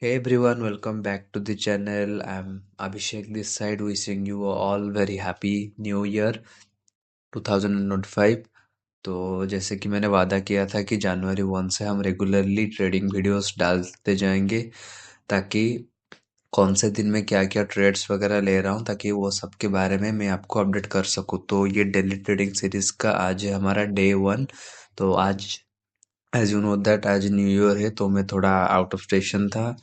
Hey everyone, welcome back to the channel. I'm Abhishek this side wishing you all very happy new year 2005। तो जैसे कि मैंने वादा किया था कि जनवरी 1 से हम रेगुलरली ट्रेडिंग वीडियोस डालते जाएंगे ताकि कौन से दिन में क्या क्या ट्रेड्स वगैरह ले रहा हूँ ताकि वो सब के बारे में मैं आपको अपडेट कर सकूँ। तो ये डेली ट्रेडिंग सीरीज का आज है हमारा डे 1। तो आज एज यू नो दैट आज न्यू ईयर है तो मैं थोड़ा आउट ऑफ स्टेशन था,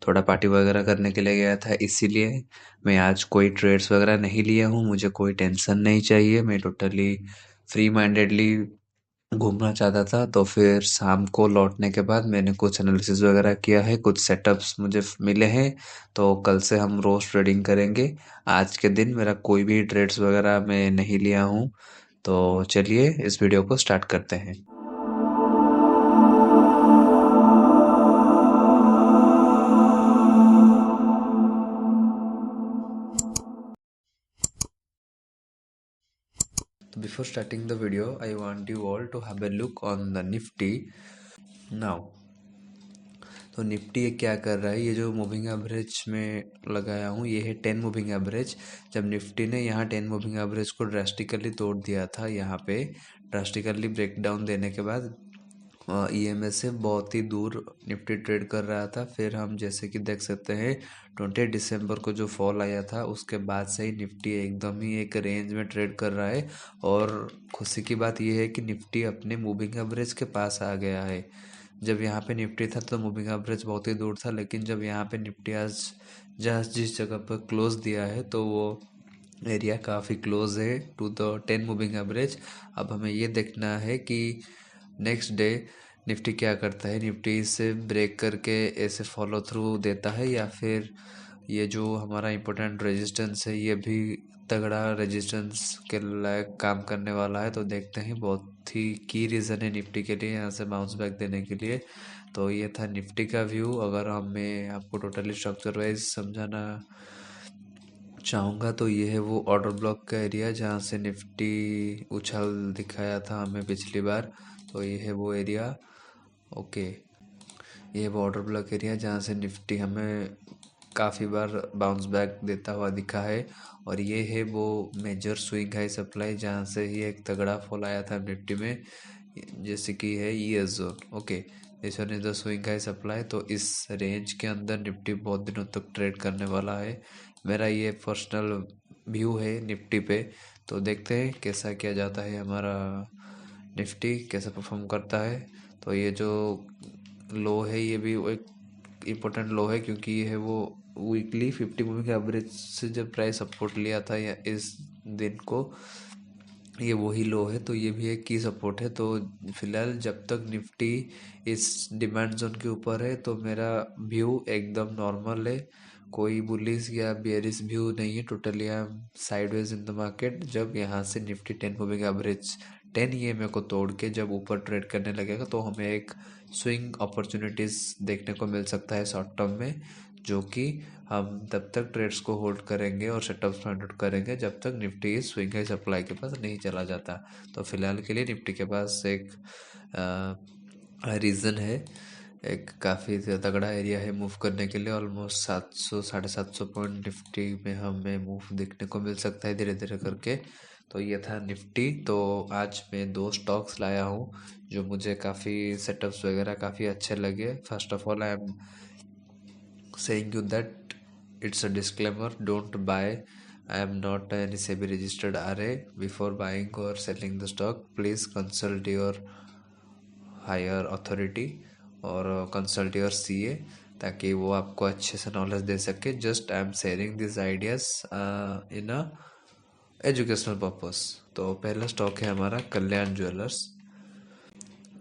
थोड़ा पार्टी वगैरह करने के लिए गया था, इसीलिए मैं आज कोई ट्रेड्स वगैरह नहीं लिया हूँ। मुझे कोई टेंशन नहीं चाहिए, मैं टोटली फ्री माइंडेडली घूमना चाहता था। तो फिर शाम को लौटने के बाद मैंने कुछ एनालिसिस वगैरह किया है, कुछ सेटअप्स मुझे मिले हैं। तो कल से हम रोज ट्रेडिंग करेंगे। आज के दिन मेरा कोई भी ट्रेड्स वगैरह मैं नहीं लिया हूँ। तो चलिए इस वीडियो को स्टार्ट करते हैं। Before starting the video, I want you all to have a look on the Nifty now। तो निफ्टी ये क्या कर रहा है, ये जो मूविंग एवरेज में लगाया हूँ ये है 10 मूविंग एवरेज। जब निफ्टी ने यहाँ 10 मूविंग एवरेज को ड्रास्टिकली तोड़ दिया था, यहाँ पे ड्रास्टिकली ब्रेक डाउन देने के बाद ईएमएस से बहुत ही दूर निफ्टी ट्रेड कर रहा था। फिर हम जैसे कि देख सकते हैं 20 दिसंबर को जो फॉल आया था उसके बाद से ही निफ्टी एकदम ही एक रेंज में ट्रेड कर रहा है। और खुशी की बात यह है कि निफ्टी अपने मूविंग एवरेज के पास आ गया है। जब यहाँ पे निफ्टी था तो मूविंग एवरेज बहुत ही दूर था, लेकिन जब यहाँ पे निफ्टी आज जहाँ जिस जगह पर क्लोज दिया है तो वो एरिया काफ़ी क्लोज है टू द 10 मूविंग एवरेज। अब हमें ये देखना है कि नेक्स्ट डे निफ्टी क्या करता है, निफ्टी से ब्रेक करके ऐसे फॉलो थ्रू देता है या फिर ये जो हमारा इम्पोर्टेंट रेजिस्टेंस है ये भी तगड़ा रेजिस्टेंस के लायक काम करने वाला है। तो देखते हैं, बहुत ही की रीज़न है निफ्टी के लिए यहाँ से बाउंस बैक देने के लिए। तो ये था निफ्टी का व्यू। अगर मैं आपको टोटली स्ट्रक्चर वाइज समझाना चाहूँगा तो ये है वो ऑर्डर ब्लॉक का एरिया जहाँ से निफ्टी उछाल दिखाया था हमें पिछली बार। तो ये है वो एरिया। ओके, ये वो ऑर्डर ब्लॉक एरिया जहाँ से निफ्टी हमें काफ़ी बार बाउंस बैक देता हुआ दिखा है। और ये है वो मेजर स्विंग हाई सप्लाई जहाँ से ही एक तगड़ा फॉल आया था निफ्टी में, जैसे कि है ये zone. Okay, this one is the swing high supply. तो इस रेंज के अंदर निफ्टी बहुत दिनों तक ट्रेड करने वाला है, मेरा ये पर्सनल व्यू है निफ्टी पे। तो देखते हैं कैसा किया जाता है, हमारा निफ्टी कैसा परफॉर्म करता है। तो ये जो लो है ये भी एक इम्पोर्टेंट लो है क्योंकि ये है वो वीकली 50 मूविंग एवरेज से जब प्राइस सपोर्ट लिया था या इस दिन को, ये वही लो है। तो ये भी एक की सपोर्ट है। तो फिलहाल जब तक निफ्टी इस डिमांड जोन के ऊपर है तो मेरा व्यू एकदम नॉर्मल है, कोई बुलिश या बेयरिश व्यू नहीं है। Totally I am sideways in the market. जब यहाँ से निफ्टी 10 मूविंग एवरेज 10 ईएमए को तोड़ के जब ऊपर ट्रेड करने लगेगा तो हमें एक स्विंग अपॉर्चुनिटीज देखने को मिल सकता है शॉर्ट टर्म में, जो कि हम तब तक ट्रेड्स को होल्ड करेंगे और सेटअप्स फाइंड आउट करेंगे जब तक निफ्टी स्विंग हाई सप्लाई के पास नहीं चला जाता। तो फिलहाल के लिए निफ्टी के पास एक रीज़न है, एक काफ़ी तगड़ा एरिया है मूव करने के लिए। ऑलमोस्ट 700 750 पॉइंट निफ्टी में हमें मूव देखने को मिल सकता है धीरे धीरे करके। तो ये था निफ्टी। तो आज मैं दो स्टॉक्स लाया हूँ जो मुझे काफ़ी सेटअप्स वगैरह काफ़ी अच्छे लगे। First of all I am saying you that it's a disclaimer, don't buy. I am not any SEBI registered RA. Before buying or selling the stock, please consult your higher authority और consult your CA ताकि वो आपको अच्छे से knowledge दे सके। Just I am sharing this ideas in a educational purpose. तो पहला stock है हमारा कल्याण ज्वेलर्स।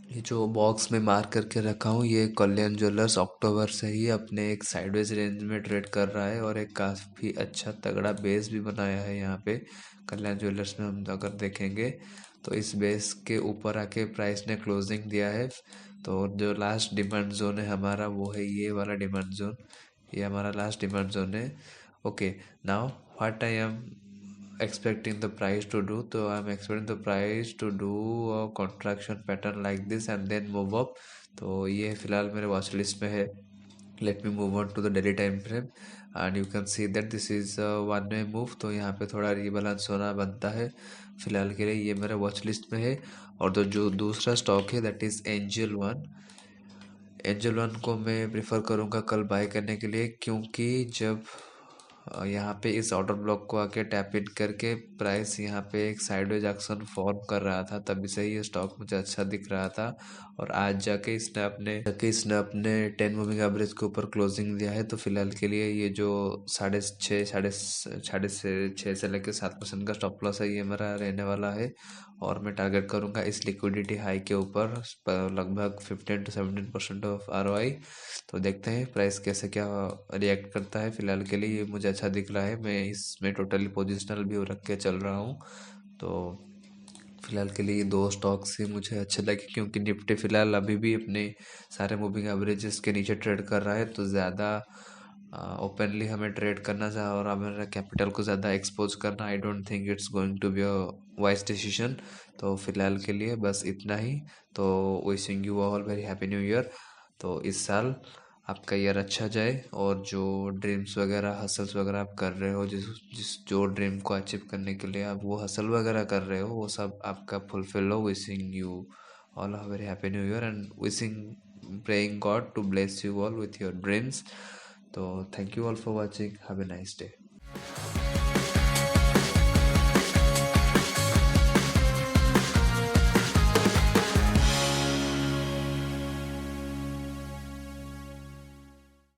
ये जो बॉक्स में मार्क करके रखा हूँ ये कल्याण ज्वेलर्स अक्टूबर से ही अपने एक साइडवेज रेंज में ट्रेड कर रहा है और एक काफ़ी अच्छा तगड़ा बेस भी बनाया है यहाँ पे कल्याण ज्वेलर्स में। हम अगर देखेंगे तो इस बेस के ऊपर आके प्राइस ने क्लोजिंग दिया है। तो जो लास्ट डिमांड जोन है हमारा वो है ये वाला डिमांड जोन, ये हमारा लास्ट डिमांड जोन है। Okay, now what I am expecting the price to do, so I'm expecting the price to do a contraction pattern like this and then move up। तो ये फिलहाल मेरे watch list में है। Let me move on to the daily time frame and you can see that this is one way move. तो यहाँ पे थोड़ा रीबैलेंस होना बनता है। फिलहाल के लिए ये मेरा वॉच लिस्ट में है। और जो दूसरा स्टॉक है that is angel one. Angel one को मैं प्रिफर करूँगा कल बाय करने के लिए, क्योंकि जब यहाँ पे इस ऑर्डर ब्लॉक को आके टैप इन करके प्राइस यहाँ पे एक साइडवेज एक्शन फॉर्म कर रहा था, तभी से ही ये स्टॉक मुझे अच्छा दिख रहा था। और आज जाके इसने अपने 10 मूविंग एवरेज के ऊपर क्लोजिंग दिया है। तो फिलहाल के लिए ये जो साढ़े छः से लेकर 7% का स्टॉप लॉस है, ये मेरा रहने वाला है। और मैं टारगेट करूँगा इस लिक्विडिटी हाई के ऊपर लगभग 15 to 17% ऑफ ROI। तो देखते हैं प्राइस कैसे क्या रिएक्ट करता है। फिलहाल के लिए ये मुझे अच्छा दिख रहा है, मैं इसमें टोटली पोजिशनल व्यू रख के चल रहा हूँ। तो फिलहाल के लिए ये दो स्टॉक्स ही मुझे अच्छे लगे, क्योंकि निफ्टी फिलहाल अभी भी अपने सारे मूविंग एवरेजेस के नीचे ट्रेड कर रहा है। तो ज़्यादा ओपनली हमें ट्रेड करना चाहिए और हमारे कैपिटल को ज़्यादा एक्सपोज करना, I don't think it's going to be a wise decision. तो फिलहाल के लिए बस इतना ही। तो wishing you all very happy new year. तो इस साल आपका ईयर अच्छा जाए, और जो ड्रीम्स वगैरह हसल्स वगैरह आप कर रहे हो, जिस जिस जो ड्रीम को अचीव करने के लिए आप वो हसल वगैरह कर रहे हो, वो सब आपका फुलफिल हो। Wishing you all a very happy new year and wishing praying God to bless you all with your dreams. So thank you all for watching. Have a nice day.